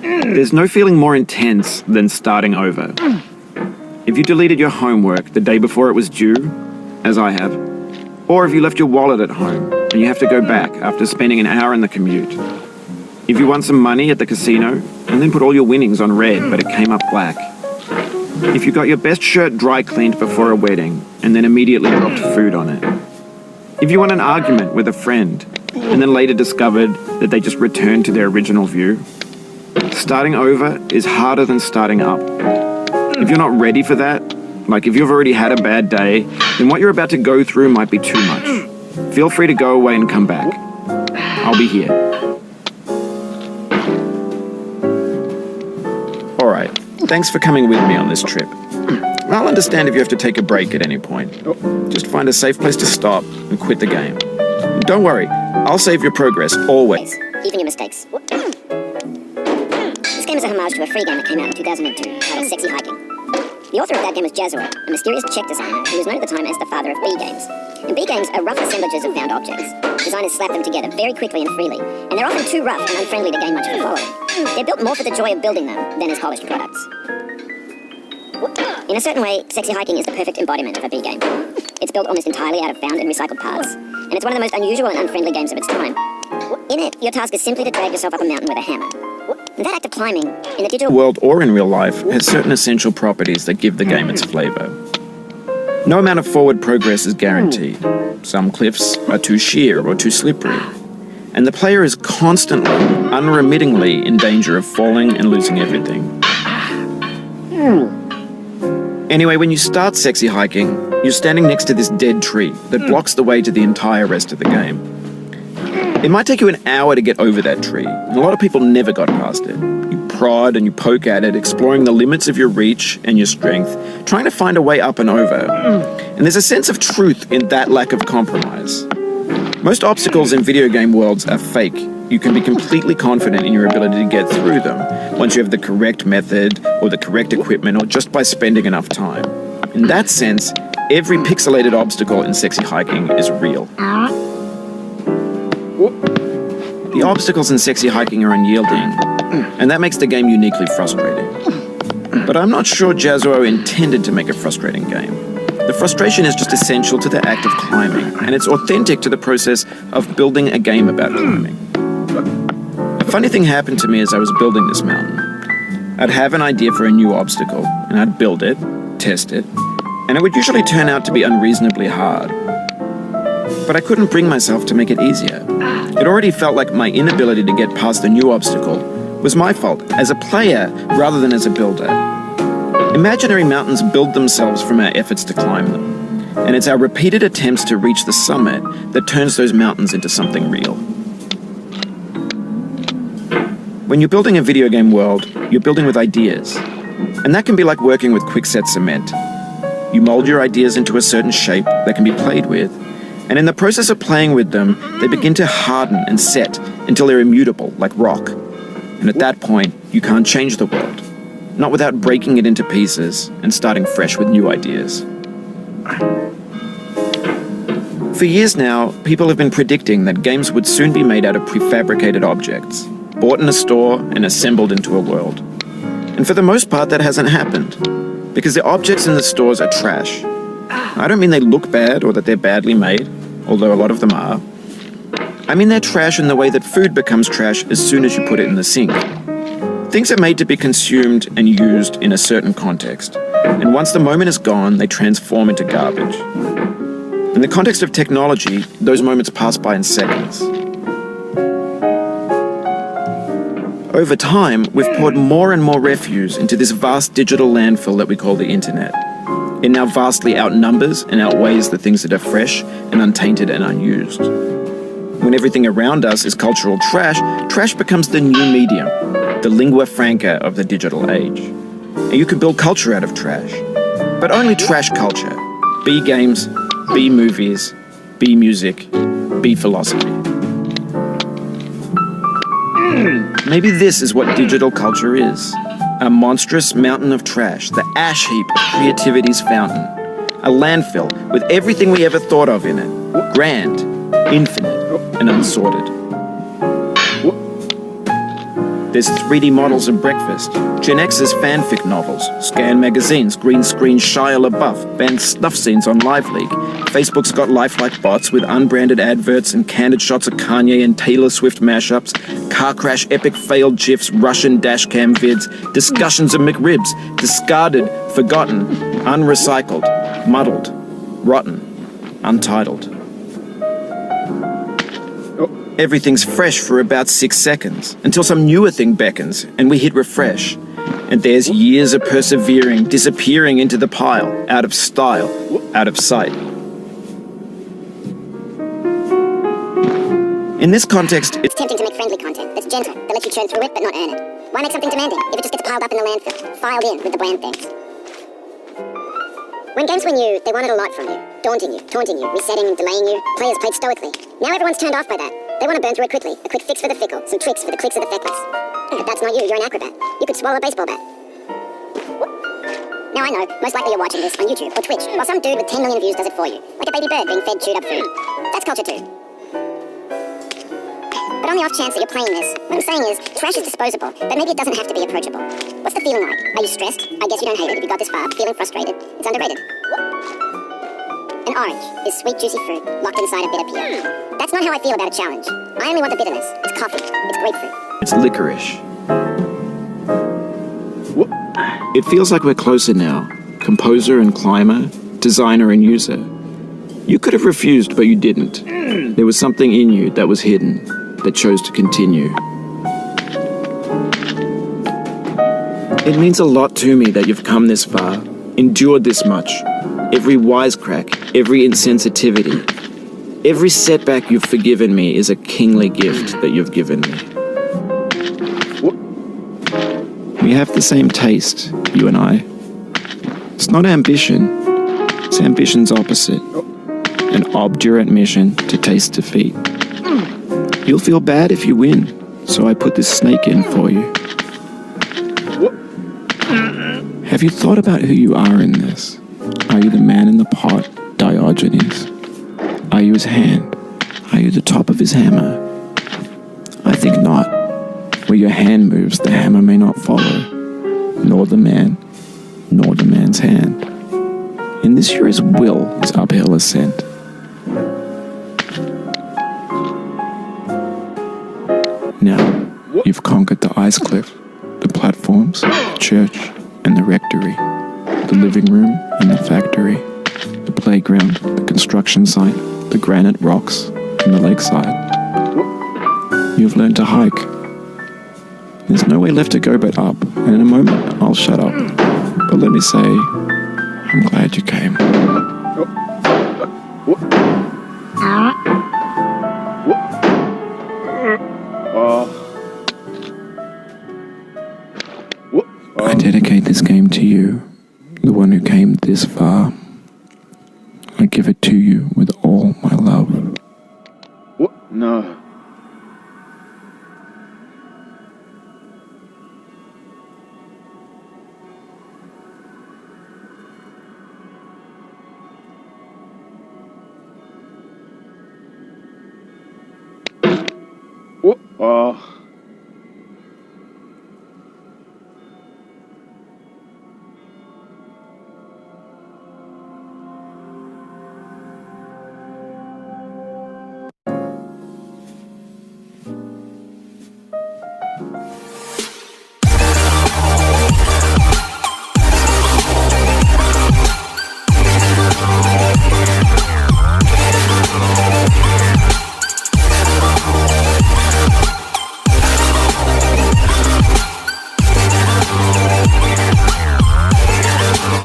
There's no feeling more intense than starting over. If you deleted your homework the day before it was due, as I have, or if you left your wallet at home and you have to go back after spending an hour in the commute. If you won some money at the casino and then put all your winnings on red but it came up black. If you got your best shirt dry cleaned before a wedding and then immediately dropped food on it. If you won an argument with a friend and then later discovered that they just returned to their original view. Starting over is harder than starting up. If you're not ready for that, like if you've already had a bad day, then what you're about to go through might be too much. Feel free to go away and come back. I'll be here. Alright, thanks for coming with me on this trip. I'll understand if you have to take a break at any point. Just find a safe place to stop and quit the game. And don't worry, I'll save your progress, always. Even your mistakes. This game is a homage to a free game that came out in 2002 titled Sexy Hiking. The author of that game was Jazuo, a mysterious Czech designer who was known at the time as the father of B games. And B games are rough assemblages of found objects. Designers slap them together very quickly and freely, and they're often too rough and unfriendly to gain much of a following. They're built more for the joy of building them than as polished products. In a certain way, Sexy Hiking is the perfect embodiment of a B game. It's built almost entirely out of found and recycled parts, and it's one of the most unusual and unfriendly games of its time. In it, your task is simply to drag yourself up a mountain with a hammer. And that act of climbing, in the digital world or in real life, has certain essential properties that give the game its flavor. No amount of forward progress is guaranteed. Some cliffs are too sheer or too slippery, and the player is constantly, unremittingly in danger of falling and losing everything. Anyway, when you start Sexy Hiking, you're standing next to this dead tree that blocks the way to the entire rest of the game. It might take you an hour to get over that tree, and a lot of people never got past it. You prod and you poke at it, exploring the limits of your reach and your strength, trying to find a way up and over. And there's a sense of truth in that lack of compromise. Most obstacles in video game worlds are fake. You can be completely confident in your ability to get through them once you have the correct method or the correct equipment or just by spending enough time. In that sense, every pixelated obstacle in Sexy Hiking is real. The obstacles in Sexy Hiking are unyielding, and that makes the game uniquely frustrating. But I'm not sure Jazuo intended to make a frustrating game. The frustration is just essential to the act of climbing, and it's authentic to the process of building a game about climbing. A funny thing happened to me as I was building this mountain. I'd have an idea for a new obstacle, and I'd build it, test it, and it would usually turn out to be unreasonably hard. But I couldn't bring myself to make it easier. It already felt like my inability to get past the new obstacle was my fault as a player rather than as a builder. Imaginary mountains build themselves from our efforts to climb them, and it's our repeated attempts to reach the summit that turns those mountains into something real. When you're building a video game world, you're building with ideas, and that can be like working with quickset cement. You mold your ideas into a certain shape that can be played with, and in the process of playing with them, they begin to harden and set until they're immutable, like rock. And at that point, you can't change the world, not without breaking it into pieces and starting fresh with new ideas. For years now, people have been predicting that games would soon be made out of prefabricated objects, bought in a store and assembled into a world. And for the most part, that hasn't happened, because the objects in the stores are trash. I don't mean they look bad or that they're badly made, although a lot of them are. I mean they're trash in the way that food becomes trash as soon as you put it in the sink. Things are made to be consumed and used in a certain context, and once the moment is gone, they transform into garbage. In the context of technology, those moments pass by in seconds. Over time, we've poured more and more refuse into this vast digital landfill that we call the internet. It now vastly outnumbers and outweighs the things that are fresh and untainted and unused. When everything around us is cultural trash, trash becomes the new medium, the lingua franca of the digital age. And you can build culture out of trash, but only trash culture. B games, B movies, B music, B philosophy. Maybe this is what digital culture is. A monstrous mountain of trash, the ash heap of creativity's fountain. A landfill with everything we ever thought of in it. Grand, infinite, and unsorted. There's 3D models of breakfast, Gen X's fanfic novels, scan magazines, green screen Shia LaBeouf, banned snuff scenes on LiveLeak. Facebook's got lifelike bots with unbranded adverts and candid shots of Kanye and Taylor Swift mashups, car crash epic failed GIFs, Russian dashcam vids, discussions of McRibs, discarded, forgotten, unrecycled, muddled, rotten, untitled. Everything's fresh for about 6 seconds, until some newer thing beckons, and we hit refresh. And there's years of persevering, disappearing into the pile, out of style, out of sight. In this context, It's tempting to make friendly content that's gentle, that lets you churn through it but not earn it. Why make something demanding if it just gets piled up in the landfill, filed in with the bland things? When games were new, they wanted a lot from you. Daunting you, taunting you, resetting, delaying you. Players played stoically. Now everyone's turned off by that. They want to burn through it quickly. A quick fix for the fickle, some tricks for the clicks of the feckless. But that's not you, you're an acrobat. You could swallow a baseball bat. Now I know, most likely you're watching this on YouTube or Twitch, while some dude with 10 million views does it for you. Like a baby bird being fed chewed up food. That's culture too. But on the off chance that you're playing this, what I'm saying is, trash is disposable, but maybe it doesn't have to be approachable. What's the feeling like? Are you stressed? I guess you don't hate it if you got this far. Feeling frustrated? It's underrated. An orange is sweet, juicy fruit locked inside a bitter peel. That's not how I feel about a challenge. I only want the bitterness. It's coffee. It's grapefruit. it's licorice. It feels like we're closer now. Composer and climber, designer and user. You could have refused, but you didn't. There was something in you that was hidden, that chose to continue. It means a lot to me that you've come this far, endured this much. Every wisecrack, every insensitivity, every setback you've forgiven me is a kingly gift that you've given me. We have the same taste, you and I. It's not ambition, it's ambition's opposite. An obdurate mission to taste defeat. You'll feel bad if you win, so I put this snake in for you. Have you thought about who you are in this? Are you the man in the pot, Diogenes? Are you his hand? Are you the top of his hammer? I think not. Where your hand moves, the hammer may not follow, nor the man, nor the man's hand. In this year his will is uphill ascent. Now, you've conquered the ice cliff, the platforms, the church, and the rectory, the living room and the factory, the playground, the construction site, the granite rocks, and the lakeside. You've learned to hike. There's no way left to go but up, and in a moment I'll shut up. But let me say, I'm glad you came. I dedicate this game to you, the one who came this far. I give it to you with all my love. No.